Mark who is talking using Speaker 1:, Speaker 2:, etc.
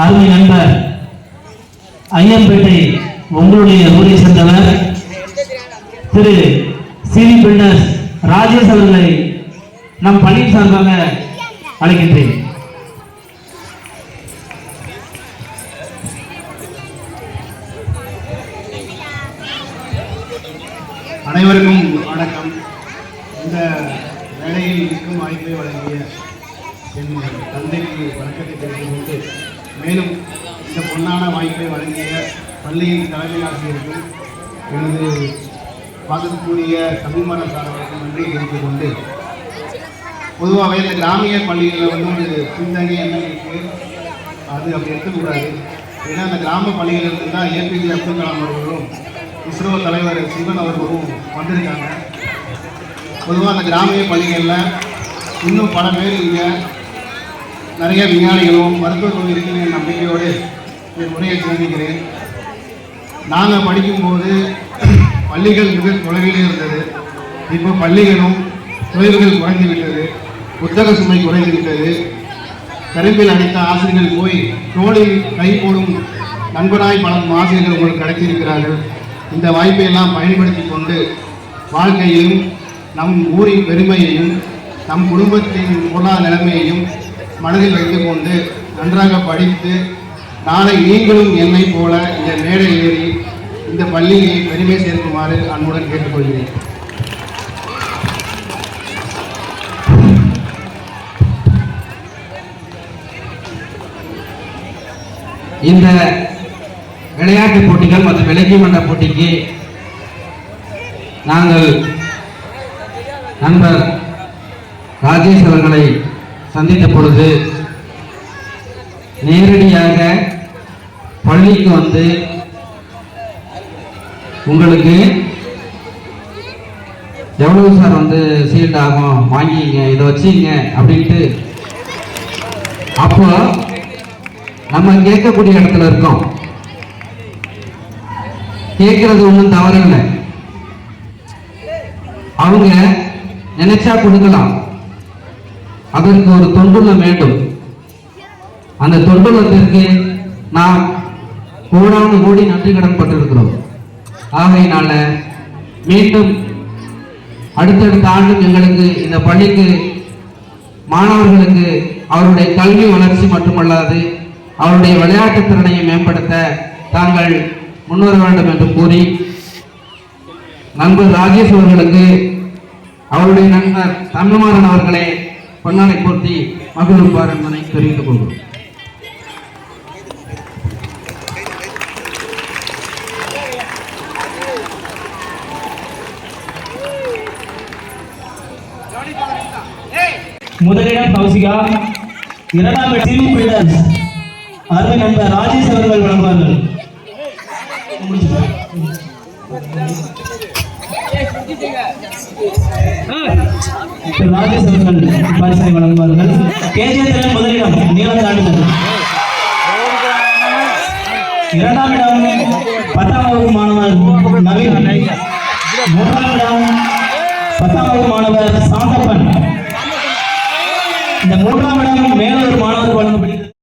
Speaker 1: அருமை நண்பர் ஐயம்பேட்டை உங்களுடைய ஊரை சேர்ந்தவர் திரு சிவி பில்டர்ஸ் ராஜேஷ் அவர்களை நம் பள்ளியின் சார்பாக அழைக்கின்றேன்.
Speaker 2: அனைவருக்கும் வணக்கம். இந்த வேலையில் இருக்கும் வாய்ப்பை வழங்கிய என் தந்தைக்கு வணக்கத்தை தெரிவித்துக் கொண்டு, மேலும் இந்த பொன்னான வாய்ப்பை வழங்கிய பள்ளியின் தலைமை ஆசிரியர்கள் எனது பார்க்கக்கூடிய தமிழ்மான சார்பாக நன்றியை தெரிவித்துக் கொண்டு, பொதுவாகவே இந்த கிராமிய பள்ளிகளில் ஒரு பின்தங்கிய எண்ணம் இருக்குது. அது அப்படி இருக்கக்கூடாது. ஏன்னா அந்த கிராம பள்ளிகளிலிருந்து தான் ஏபிஜே அப்துல் கலாம் அவர்களும் இஸ்ரோ தலைவர் சிவன் அவர்களும் வந்திருக்காங்க. பொதுவாக அந்த கிராமிய பள்ளிகளில் இன்னும் பல பேர் இங்கே நிறைய விஞ்ஞானிகளும் மருத்துவர்களும் இருக்கிற நம்பிக்கையோடு என் முறையை சந்திக்கிறேன். நாங்கள் படிக்கும்போது பள்ளிகள் மிக தொலைவில் இருந்தது. இப்போ பள்ளிகளும் தொழில்கள் குறைந்து விட்டது, புத்தக சுமை குறைந்து விட்டது. கரும்பில் அடித்த ஆசிரியர்கள் போய் தோளில் கை போடும் நண்பனாய் பல ஆசிரியர்கள் உங்களுக்கு கிடைத்திருக்கிறார்கள். இந்த வாய்ப்பை எல்லாம் பயன்படுத்தி கொண்டு வாழ்க்கையிலும் நம் ஊரின் பெருமையையும் நம் குடும்பத்தின் பொருளாதார நிலைமையையும் மனதில் வைத்துக்கொண்டு நன்றாக படித்து நாளை நீங்களும் என்னை போல இந்த மேடை ஏறி இந்த பள்ளியை பெருமை சேர்க்குமாறு அன்புடன் கேட்டுக்கொள்கிறேன்.
Speaker 3: இந்த விளையாட்டு போட்டிகள் மற்றும் இலக்கிய மன்ற போட்டிக்கு நாங்கள் நண்பர் ராஜேஷ் அவர்களை சந்தித்த பொழுது நேரடியாக பள்ளிக்கு வந்து உங்களுக்கு எவ்வளவு சார் சீல்ட் ஆகும், வாங்கிங்க, இதை வச்சுங்க அப்படின்ட்டு. அப்போ நம்ம கேட்கக்கூடிய இடத்துல இருக்கோம். கேட்கறது ஒன்றும் தவறு இல்லை. அவங்க நினைச்சா கொடுக்கலாம். அதற்கு ஒரு தொண்டுள்ளம் வேண்டும். அந்த தொண்டுள்ளத்திற்கு நாம் கோடானு கோடி நன்றி கடன் பட்டிருக்கிறோம். ஆகையினால மீண்டும் அடுத்தடுத்த ஆண்டும் எங்களுக்கு இந்த பள்ளிக்கு மாணவர்களுக்கு அவருடைய கல்வி வளர்ச்சி மட்டுமல்லாது அவருடைய விளையாட்டு திறனையை மேம்படுத்த தாங்கள் முன்வர வேண்டும் என்று கூறி, நண்பர் ராஜேஷ் அவர்களுக்கு அவருடைய நண்பர் தமிழ்மாறன் அவர்களை பொன்னாடை போர்த்தி மகிழ்வார் என்பதை தெரிவித்துக் கொள்கிறோம்.
Speaker 1: முதலிடம் கௌசிகா, இரண்டாம் சிவி பில்டர்ஸ் அருமை நண்பர் ராஜேஷ் அவர்கள் வழங்குவார்கள். ராஜேஷ் அவர்கள் பரிசனை வழங்குவார்கள். கேஜேந்திரன் முதலிடம் நீளம் தாண்டுதல். இரண்டாம் இடம் 10ஆம் வகுப்பு மாணவர் நவீன். மூன்றாம் இடம் 10ஆம் வகுப்பு மாணவர் சாந்தப்பன். இந்த மூன்றாம் இடம் மேலூர் மாணவர் வழங்கப்படுகிறது.